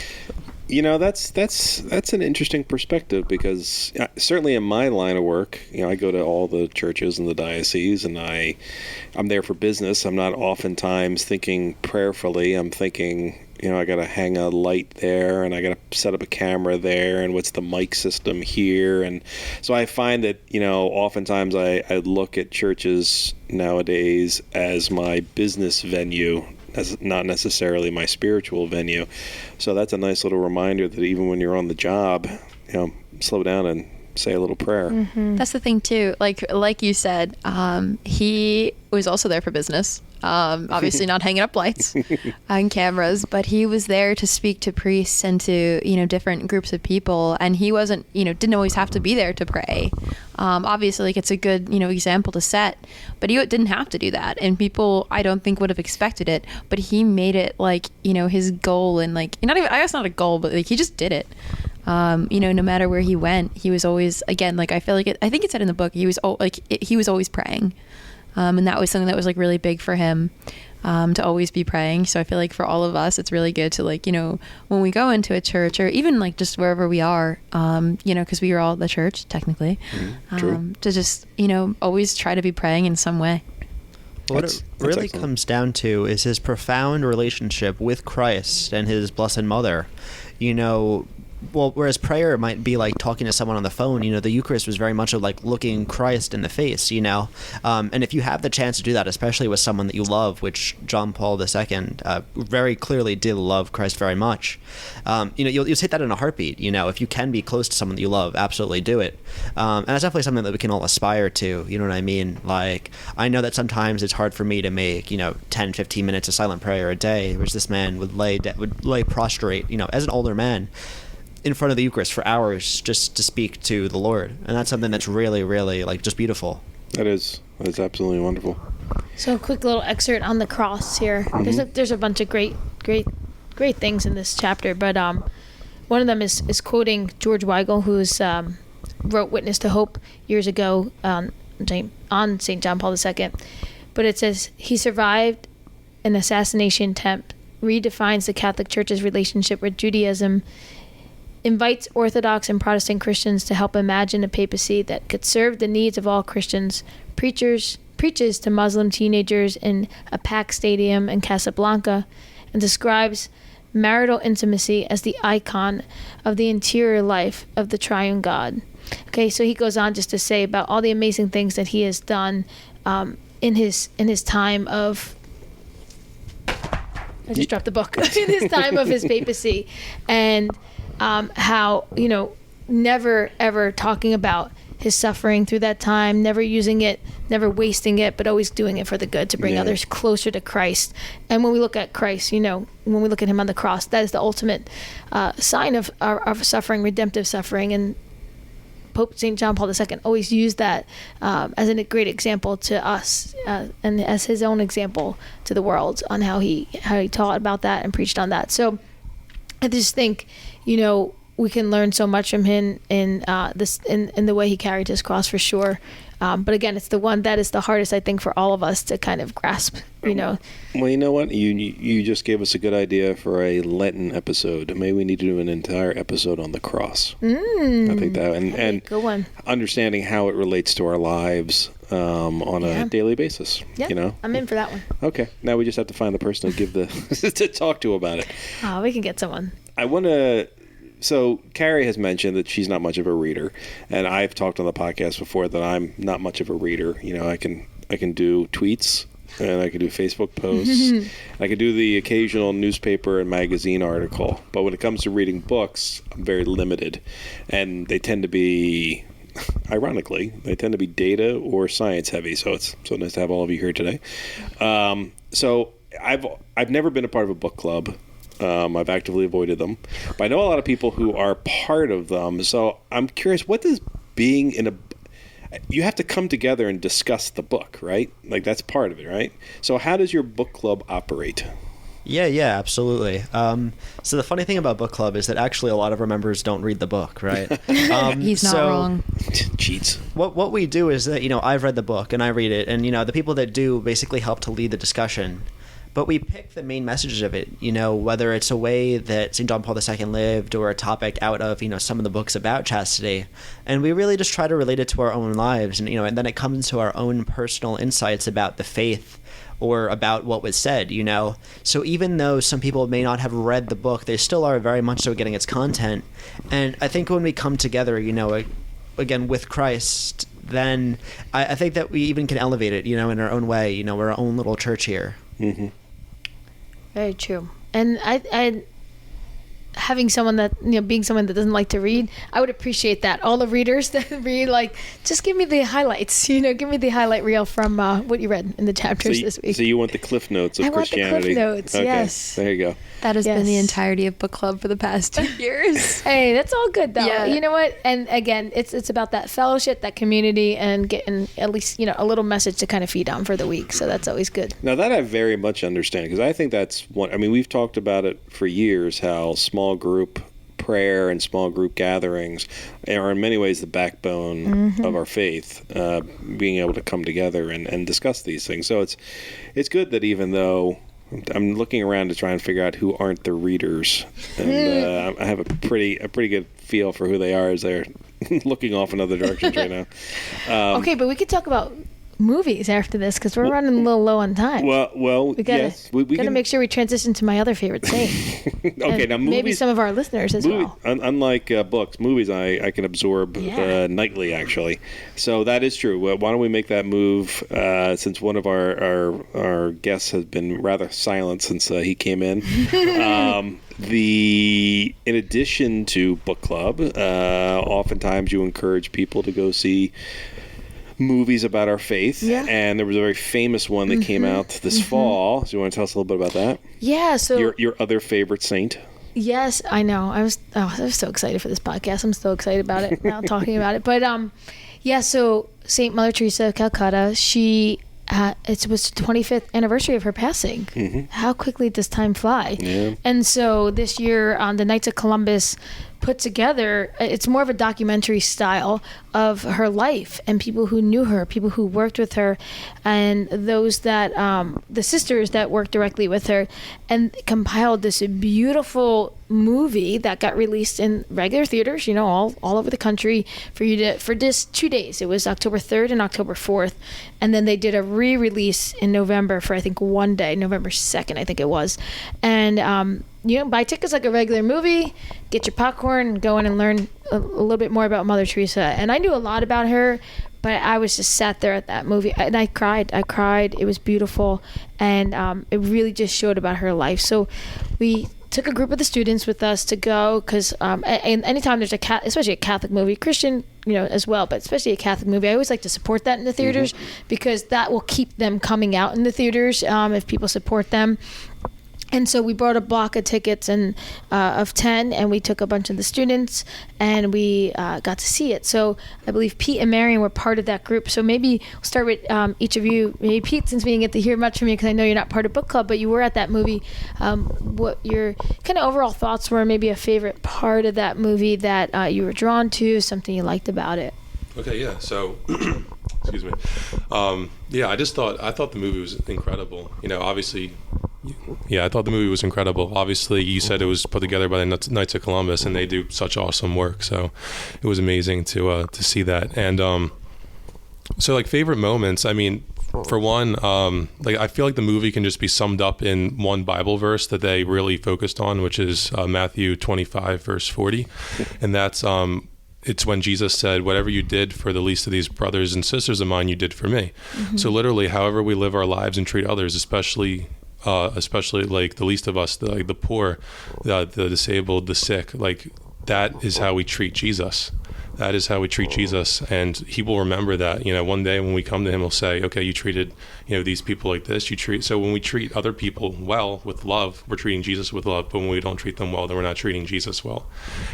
That's an interesting perspective, because certainly in my line of work, I go to all the churches in the diocese, and I'm there for business. I'm not oftentimes thinking prayerfully. I'm thinking, I got to hang a light there, and I got to set up a camera there, and what's the mic system here? And so I find that, oftentimes I look at churches nowadays as my business venue, as not necessarily my spiritual venue. So that's a nice little reminder that even when you're on the job, slow down and say a little prayer. That's the thing too. Like you said, he was also there for business. Obviously not hanging up lights on cameras, but he was there to speak to priests and to, different groups of people. And he wasn't, didn't always have to be there to pray. Obviously, it's a good, example to set, but he didn't have to do that. And people, I don't think, would have expected it, but he made it his goal, and not even, I guess not a goal, but he just did it. No matter where he went, he was always, again, I feel I think it said in the book, he was he was always praying. And that was something that was really big for him, to always be praying. So I feel for all of us, it's really good to when we go into a church, or even just wherever we are, because we are all the church technically, to just, always try to be praying in some way. What it really comes down to is his profound relationship with Christ and his Blessed Mother. Well, whereas prayer might be talking to someone on the phone, the Eucharist was very much of looking Christ in the face, and if you have the chance to do that, especially with someone that you love, which John Paul II very clearly did love Christ very much, you'll take that in a heartbeat. If you can be close to someone that you love, absolutely do it. And that's definitely something that we can all aspire to, you know what I mean? I know that sometimes it's hard for me to make, 10, 15 minutes of silent prayer a day, whereas this man would lay prostrate, as an older man, in front of the Eucharist for hours just to speak to the Lord. And that's something that's really, really just beautiful. That is absolutely wonderful. So a quick little excerpt on the cross here. There's a bunch of great things in this chapter, but one of them is quoting George Weigel, who's wrote Witness to Hope years ago on St. John Paul II. But it says, he survived an assassination attempt, redefines the Catholic Church's relationship with Judaism, invites Orthodox and Protestant Christians to help imagine a papacy that could serve the needs of all Christians, preaches to Muslim teenagers in a packed stadium in Casablanca, and describes marital intimacy as the icon of the interior life of the triune God. Okay, so he goes on just to say about all the amazing things that he has done in his time of... I just dropped the book. In his time of his papacy, and how, never ever talking about his suffering through that time, never using it, never wasting it, but always doing it for the good, to bring others closer to Christ. And when we look at Christ, when we look at him on the cross, that is the ultimate sign of our suffering, redemptive suffering. And Pope St. John Paul II always used that as a great example to us, and as his own example to the world on how he taught about that and preached on that. So I just think, we can learn so much from him in the way he carried his cross, for sure. But again, it's the one that is the hardest, I think, for all of us to kind of grasp, Well, you know what? You just gave us a good idea for a Lenten episode. Maybe we need to do an entire episode on the cross. I think that, and good one. Understanding how it relates to our lives on a daily basis. Yeah, I'm in for that one. Okay. Now we just have to find the person to give to talk to about it. Oh, we can get someone. I want to... So Kari has mentioned that she's not much of a reader, and I've talked on the podcast before that I'm not much of a reader. I can do tweets, and I can do Facebook posts, and I can do the occasional newspaper and magazine article. But when it comes to reading books, I'm very limited, and they tend to be, ironically, data or science heavy. So it's so nice to have all of you here today. So I've never been a part of a book club. I've actively avoided them, but I know a lot of people who are part of them. So I'm curious, what does being in you have to come together and discuss the book, right? Like that's part of it, right? So how does your book club operate? Yeah, absolutely. So the funny thing about book club is that actually a lot of our members don't read the book, right? He's not wrong. Cheats. What we do is that, I've read the book and I read it, and, the people that do basically help to lead the discussion. But we pick the main messages of it, whether it's a way that St. John Paul II lived or a topic out of, some of the books about chastity. And we really just try to relate it to our own lives. And, and then it comes to our own personal insights about the faith or about what was said, So even though some people may not have read the book, they still are very much so getting its content. And I think when we come together, again, with Christ, then I think that we even can elevate it, in our own way. We're our own little church here. Mm-hmm. Very true. And I having someone that, being someone that doesn't like to read, I would appreciate that. All the readers that read, just give me the highlights, give me the highlight reel from what you read in the chapters this week. So you want the Cliff Notes of Christianity. I want the Cliff Notes, okay. Yes. There you go. That has been the entirety of book club for the past 2 years. Hey, that's all good though. Yeah. You know what? And again, it's about that fellowship, that community, and getting at least, a little message to kind of feed on for the week. So that's always good. Now that I very much understand, because I think that's one, we've talked about it for years, how small group prayer and small group gatherings are in many ways the backbone of our faith, being able to come together and discuss these things. So it's good that even though I'm looking around to try and figure out who aren't the readers, and I have a pretty good feel for who they are as they're looking off in other directions right now. Okay, but we could talk about movies after this because we're running a little low on time. Well, we gotta, yes, we gotta make sure we transition to my other favorite thing. Okay, now movies, maybe some of our listeners as well. Unlike books, movies I can absorb nightly actually. So that is true. Why don't we make that move? Since one of our guests has been rather silent since he came in. In addition to book club, oftentimes you encourage people to go see movies about our faith, and there was a very famous one that came out this fall. So you want to tell us a little bit about that? Yeah. So your other favorite saint? Yes, I know. I was so excited for this podcast. I'm so excited about it now, talking about it. But so Saint Mother Teresa of Calcutta, she it was the 25th anniversary of her passing. How quickly does time fly? Yeah. And so this year on the Knights of Columbus put together, it's more of a documentary style of her life and people who knew her, people who worked with her, and those that the sisters that worked directly with her, and compiled this beautiful movie that got released in regular theaters, all over the country for just 2 days. It was October 3rd and October 4th, and then they did a re-release in November for I think one day, November 2nd I think it was, and buy tickets like a regular movie, get your popcorn, go in and learn a little bit more about Mother Teresa. And I knew a lot about her, but I was just sat there at that movie and I cried. It was beautiful, and it really just showed about her life. So we took a group of the students with us to go, because and anytime there's especially a Catholic movie, Christian, as well, but especially a Catholic movie, I always like to support that in the theaters, because that will keep them coming out in the theaters if people support them. And so we brought a block of tickets and of 10, and we took a bunch of the students, and we got to see it. So I believe Pete and Marian were part of that group. So maybe we'll start with each of you. Maybe Pete, since we didn't get to hear much from you because I know you're not part of book club, but you were at that movie. What your kind of overall thoughts were, maybe a favorite part of that movie that you were drawn to, something you liked about it. Okay, yeah. So, excuse me. I thought the movie was incredible. Obviously. Yeah, I thought the movie was incredible. Obviously, you said it was put together by the Knights of Columbus, and they do such awesome work. So it was amazing to see that. And so, like, favorite moments, I mean, for one, I feel like the movie can just be summed up in one Bible verse that they really focused on, which is Matthew 25, verse 40. And that's it's when Jesus said, whatever you did for the least of these brothers and sisters of mine, you did for me. Mm-hmm. So literally, however we live our lives and treat others, especially like the least of us, the poor, the disabled, the sick, like that is how we treat Jesus. That is how we treat Jesus, and he will remember that. One day when we come to him, he'll say, okay, you treated these people like this. So when we treat other people well with love, we're treating Jesus with love. But when we don't treat them well, then we're not treating Jesus well.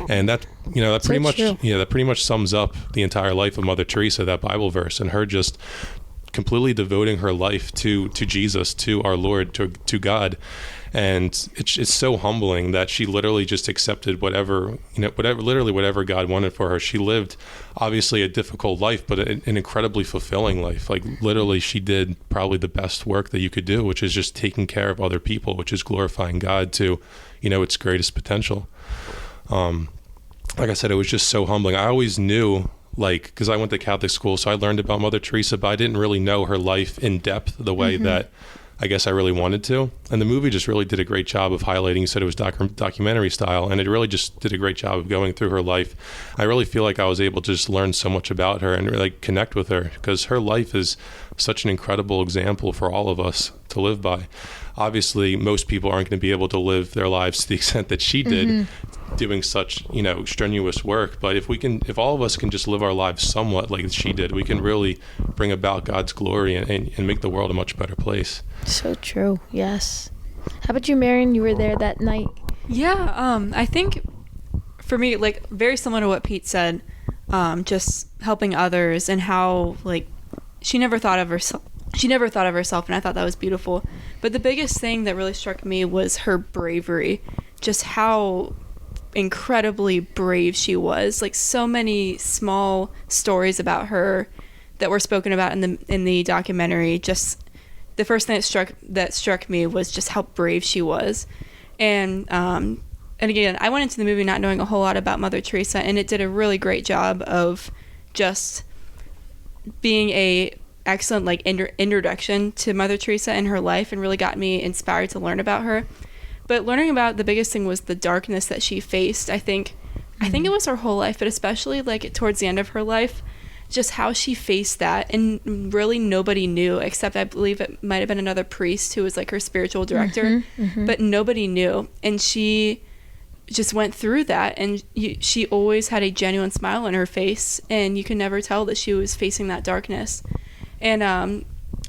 And that that pretty much sums up the entire life of Mother Teresa, that Bible verse, and her just completely devoting her life to Jesus, to our Lord, to God. And it's so humbling that she literally just accepted whatever God wanted for her. She lived obviously a difficult life, but an incredibly fulfilling life. Like literally she did probably the best work that you could do, which is just taking care of other people, which is glorifying God to, its greatest potential. Like I said, it was just so humbling. I always knew, because I went to Catholic school, so I learned about Mother Teresa, but I didn't really know her life in depth the way that I guess I really wanted to. And the movie just really did a great job of highlighting. You said it was documentary style, and it really just did a great job of going through her life. I really feel like I was able to just learn so much about her and really connect with her, because her life is such an incredible example for all of us to live by. Obviously, most people aren't going to be able to live their lives to the extent that she did, doing such, strenuous work. But if all of us can just live our lives somewhat like she did, we can really bring about God's glory and make the world a much better place. So true. Yes. How about you, Marian? You were there that night. Yeah. I think for me, very similar to what Pete said, just helping others and how she never thought of herself. And I thought that was beautiful. But the biggest thing that really struck me was her bravery, just how incredibly brave she was. So many small stories about her that were spoken about in the documentary. Just the first thing that struck me was just how brave she was. And again, I went into the movie not knowing a whole lot about Mother Teresa, and it did a really great job of just being a excellent introduction to Mother Teresa and her life, and really got me inspired to learn about her. But learning about, the biggest thing was the darkness that she faced. I think it was her whole life, but especially towards the end of her life, just how she faced that. And really nobody knew, except I believe it might have been another priest who was her spiritual director, but nobody knew. And she just went through that, and she always had a genuine smile on her face, and you could never tell that she was facing that darkness. And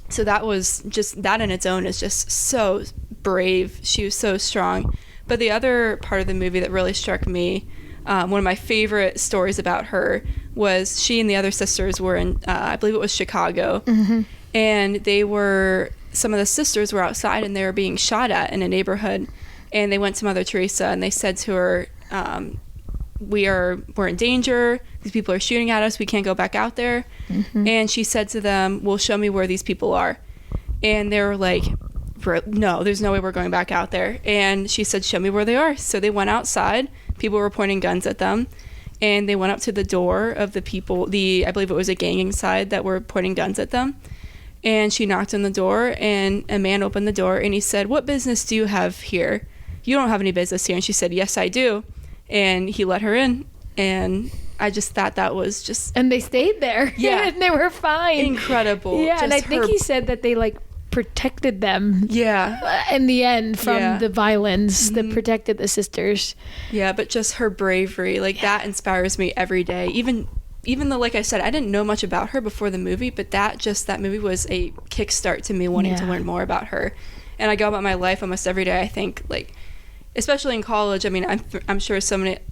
so that was just, that in its own is just so brave. She was so strong. But the other part of the movie that really struck me, one of my favorite stories about her, was she and the other sisters were in, I believe it was Chicago, and some of the sisters were outside and they were being shot at in a neighborhood, and they went to Mother Teresa and they said to her, we're in danger, these people are shooting at us, we can't go back out there. And she said to them, well, show me where these people are. And they were like, no, there's no way we're going back out there. And she said, show me where they are. So they went outside, people were pointing guns at them, and they went up to the door of the people, I believe it was a gang inside that were pointing guns at them. And she knocked on the door, and a man opened the door, and he said, what business do you have here? You don't have any business here. And she said, yes, I do. And he let her in, and I just thought that was just... And they stayed there. Yeah. And they were fine. Incredible. Yeah, just and I think he said that they, protected them. Yeah. In the end, from the violence, that protected the sisters. Yeah, but just her bravery, that inspires me every day. Even though, like I said, I didn't know much about her before the movie, but that movie was a kickstart to me wanting to learn more about her. And I go about my life almost every day, I think, like, especially in college. I mean, I'm sure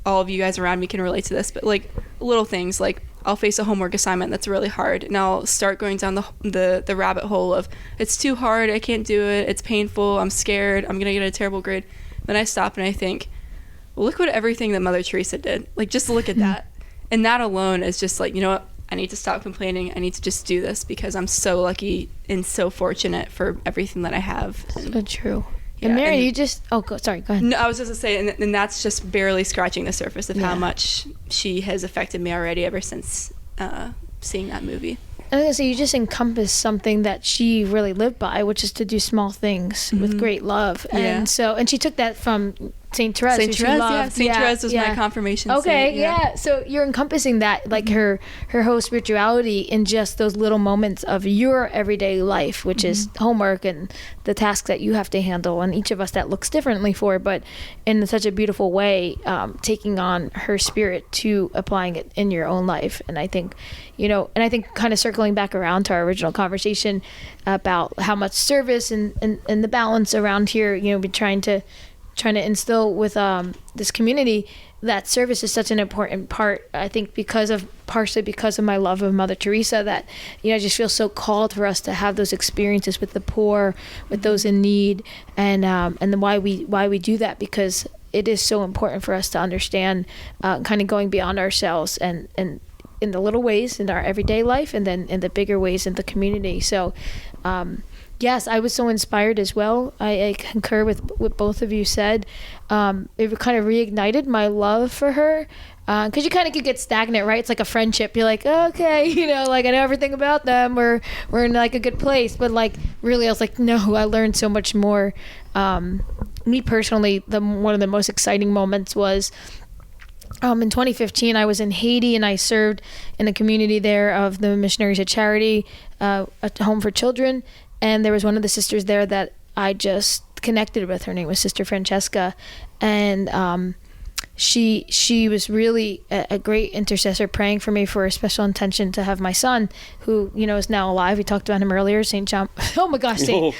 all of you guys around me can relate to this, but like little things, like I'll face a homework assignment that's really hard, and I'll start going down the rabbit hole of, it's too hard, I can't do it, it's painful, I'm scared, I'm gonna get a terrible grade. Then I stop and I think, well, look what everything that Mother Teresa did. Like, just look at that. And that alone is just like, you know what? I need to stop complaining. I need to just do this because I'm so lucky and so fortunate for everything that I have. So true. Yeah, and Marian, you just... Oh, sorry, go ahead. No, I was just going to say, and that's just barely scratching the surface of how much she has affected me already ever since seeing that movie. I was going to say, you just encompass something that she really lived by, which is to do small things with great love. And she took that from Saint Therese. Saint Therese, Saint Therese was my confirmation saint. Okay, yeah. So you're encompassing that, like her whole spirituality in just those little moments of your everyday life, which is homework and the tasks that you have to handle, and each of us that looks differently for, but in such a beautiful way, taking on her spirit to applying it in your own life. And I think, and I think kind of circling back around to our original conversation about how much service and the balance around here, be trying to instill with this community, that service is such an important part. I think partially because of my love of Mother Teresa, that I just feel so called for us to have those experiences with the poor, with those in need, and then why we do that, because it is so important for us to understand, kind of going beyond ourselves and in the little ways in our everyday life, and then in the bigger ways in the community. So. Yes, I was so inspired as well. I concur with what both of you said. It kind of reignited my love for her, because you kind of could get stagnant, right? It's like a friendship. You're like, okay, like I know everything about them. We're in like a good place. But like really, I was like, no, I learned so much more. Me personally, one of the most exciting moments was in 2015. I was in Haiti, and I served in a community there of the Missionaries of Charity, a home for children. And there was one of the sisters there that I just connected with. Her name was Sister Francesca. And she was really a great intercessor, praying for me for a special intention to have my son, who, is now alive. We talked about him earlier, St. John. Oh my gosh, a little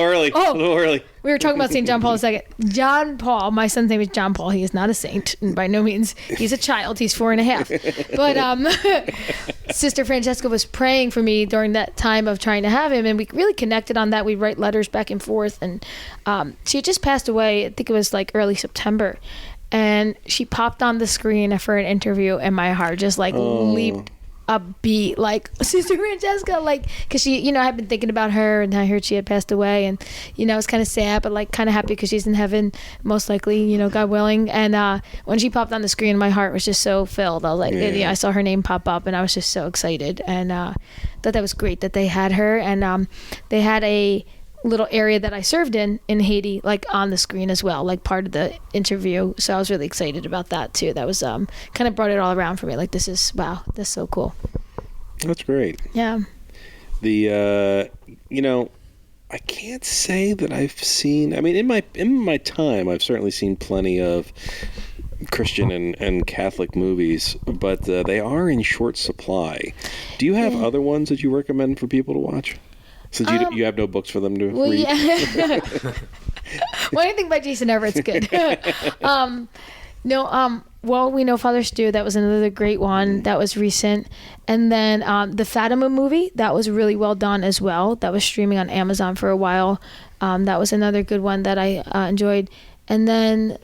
early. We were talking about St. John Paul II. John Paul, my son's name is John Paul. He is not a saint, and by no means. He's a child. He's 4.5. But Sister Francesca was praying for me during that time of trying to have him, and we really connected on that. We'd write letters back and forth, and she had just passed away. I think it was like early September. And she popped on the screen for an interview, and my heart just leaped a beat, like, Sister Francesca, like, because she, I had been thinking about her, and I heard she had passed away, and I was kind of sad, but like kind of happy because she's in heaven, most likely, God willing. And when she popped on the screen, my heart was just so filled. I was like, I saw her name pop up, and I was just so excited, and thought that was great that they had her, and they had a little area that I served in Haiti, like on the screen as well, like part of the interview. So I was really excited about that too. That was kind of brought it all around for me. Like, this is so cool. That's great. Yeah. The I can't say that I've seen. I mean, in my time, I've certainly seen plenty of Christian and Catholic movies, but they are in short supply. Do you have other ones that you recommend for people to watch? Since you have no books for them to read. Yeah. Well, anything by Jason Everett's good. Well, we know Father Stu. That was another great one. That was recent. And then the Fatima movie, that was really well done as well. That was streaming on Amazon for a while. That was another good one that I enjoyed. And then,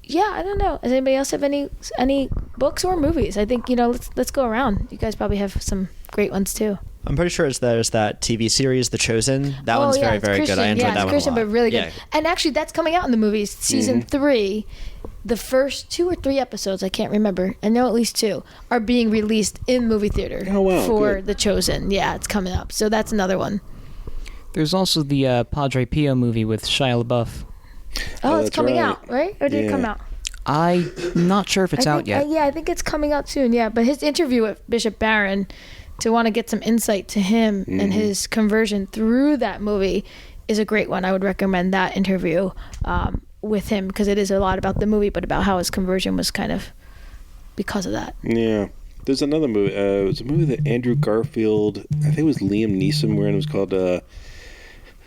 I don't know. Does anybody else have any books or movies? I think, let's go around. You guys probably have some great ones too. I'm pretty sure there's that TV series, The Chosen. That one's very, very Christian. good. I enjoyed that one Christian, a lot. But really good. Yeah. And actually, that's coming out in the movies. Season 3, the first 2 or 3 episodes, I can't remember. I know at least 2 are being released in movie theater for good. The Chosen. Yeah, it's coming up. So that's another one. There's also the Padre Pio movie with Shia LaBeouf. Oh, it's coming out, right? Or did it come out? I'm not sure if it's out yet. I think it's coming out soon, yeah. But his interview with Bishop Barron, to want to get some insight to him and his conversion through that movie, is a great one. I would recommend that interview with him, because it is a lot about the movie, but about how his conversion was kind of because of that. Yeah. There's another movie. It was a movie that Andrew Garfield, I think it was Liam Neeson, where it was called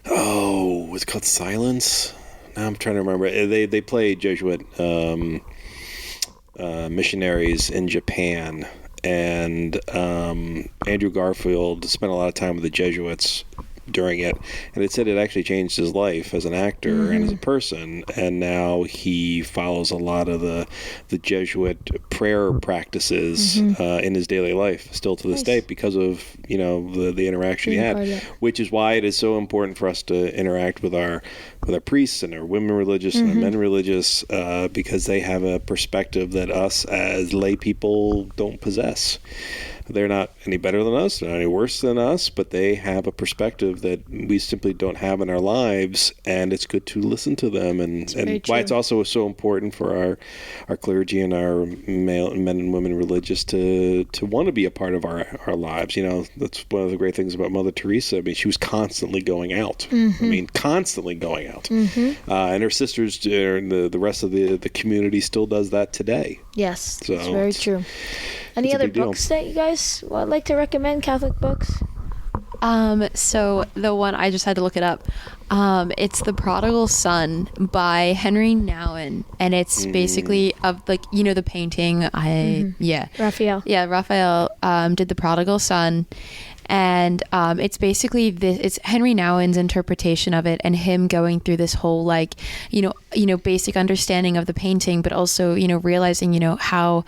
It's called Silence. Now I'm trying to remember. They play Jesuit missionaries in Japan, and Andrew Garfield spent a lot of time with the Jesuits during it, and it said it actually changed his life as an actor and as a person, and now he follows a lot of the Jesuit prayer practices in his daily life still to this day because of the interaction he had, which is why it is so important for us to interact with our priests and our women religious and our men religious, because they have a perspective that us as lay people don't possess. They're not any better than us, they're not any worse than us, but they have a perspective that we simply don't have in our lives, and it's good to listen to them, and why it's also so important for our clergy and our men and women religious to want to be a part of our lives. That's one of the great things about Mother Teresa. I mean, she was constantly going out. Constantly going out. And her sisters and the rest of the community still does that today. Yes, so that's very true. Any other books that you guys would like to recommend, Catholic books? So the one, I just had to look it up. It's The Prodigal Son by Henry Nouwen, and it's basically of the painting. Raphael. Yeah, Raphael did The Prodigal Son, and it's basically it's Henry Nouwen's interpretation of it, and him going through this whole basic understanding of the painting, but also realizing how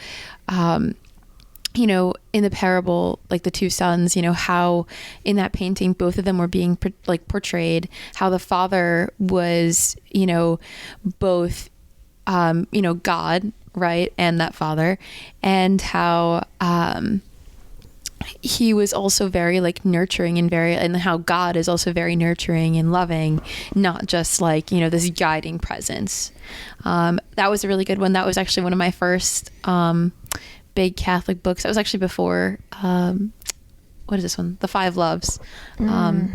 in the parable, like the two sons, how in that painting, both of them were being portrayed, how the father was, both, God, right. And that father, and how, he was also very nurturing and how God is also very nurturing and loving, not just this guiding presence. That was a really good one. That was actually one of my first, big Catholic books. That was actually before what is this one? The Five Loves.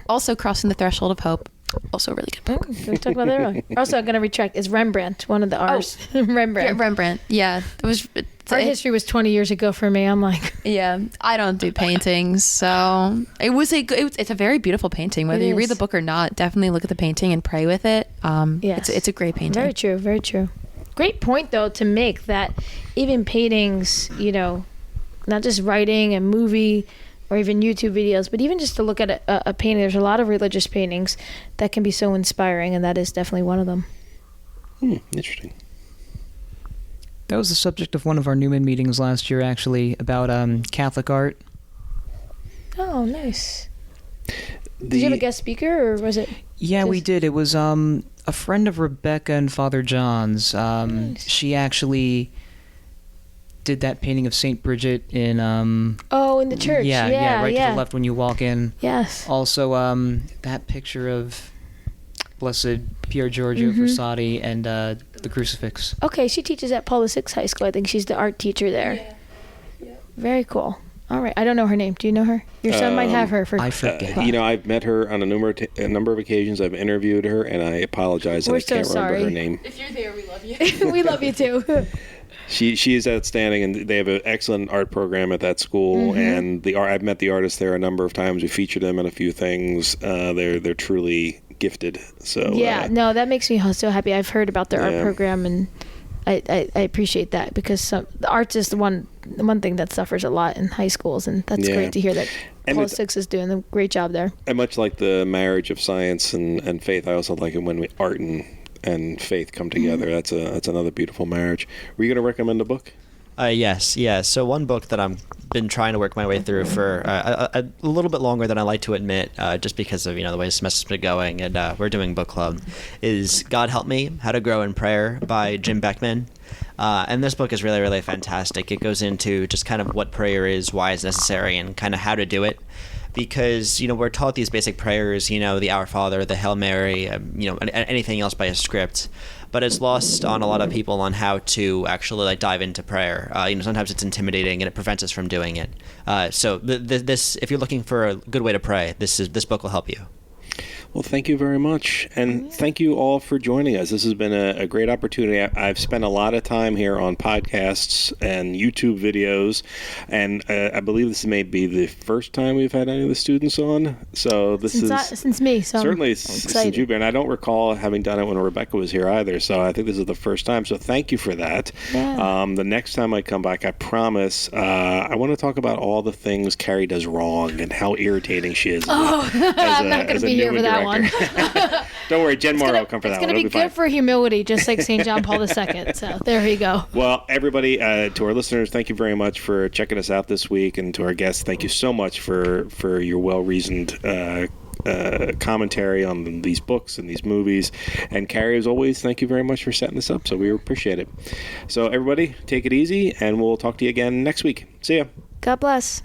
Also Crossing the Threshold of Hope. Also a really good book. We talked about that earlier. Also, I'm going to retract. It's Rembrandt, one of the R's. Rembrandt. Rembrandt. Yeah. Art history was 20 years ago for me. I'm like, yeah, I don't do paintings, so it's a very beautiful painting. Whether you read the book or not, definitely look at the painting and pray with it. Yes. It's a great painting. Very true. Very true. Great point, though, to make that even paintings, not just writing and movie or even YouTube videos, but even just to look at a painting. There's a lot of religious paintings that can be so inspiring, and that is definitely one of them. Interesting. That was the subject of one of our Newman meetings last year, actually, about Catholic art. Oh, nice. Did you have a guest speaker, or was it? Yeah, we did. It was a friend of Rebecca and Father John's. Nice. She actually did that painting of Saint Bridget in in the church. Yeah, right to the left when you walk in. Yes. Also that picture of Blessed Pier Giorgio Frassati and the crucifix. Okay, she teaches at Paul VI High School. I think she's the art teacher there. Yeah. Very cool. All right, I don't know her name. Do you know her? Your son might have her. I forget. I've met her on a number of occasions. I've interviewed her, and I apologize that I can't remember her name. If you're there, we love you. We love you too. She is outstanding, and they have an excellent art program at that school. And I've met the artists there a number of times. We featured them in a few things. They're truly gifted. So that makes me so happy. I've heard about their art program, and I appreciate that, because the arts is the one thing that suffers a lot in high schools, and that's great to hear that Paul VI is doing a great job there. And much like the marriage of science and faith, I also like it when art and faith come together. That's another beautiful marriage. Were you going to recommend a book? Yes. So one book that I've been trying to work my way through for a little bit longer than I like to admit, just because of the way the semester's been going, and we're doing book club, is God Help Me, How to Grow in Prayer by Jim Beckman. And this book is really, really fantastic. It goes into just kind of what prayer is, why it's necessary, and kind of how to do it. Because, we're taught these basic prayers, the Our Father, the Hail Mary, anything else by a script. But it's lost on a lot of people on how to actually dive into prayer. Sometimes it's intimidating and it prevents us from doing it. So this, if you're looking for a good way to pray, this book will help you. Well, thank you very much. And thank you all for joining us. This has been a great opportunity. I've spent a lot of time here on podcasts and YouTube videos, and I believe this may be the first time we've had any of the students on. So this since me. So certainly since you've been. I don't recall having done it when Rebecca was here either, so I think this is the first time. So thank you for that. Yeah. The next time I come back, I promise, I want to talk about all the things Kari does wrong and how irritating she is. I'm not going to be here for that one. Don't worry, Jen Morrow will come for that one. It's going to be good for humility, just like St. John Paul II. So there you go. Well, everybody, to our listeners, thank you very much for checking us out this week. And to our guests, thank you so much for your well-reasoned commentary on these books and these movies. And Kari, as always, thank you very much for setting this up. So we appreciate it. So everybody, take it easy, and we'll talk to you again next week. See ya. God bless.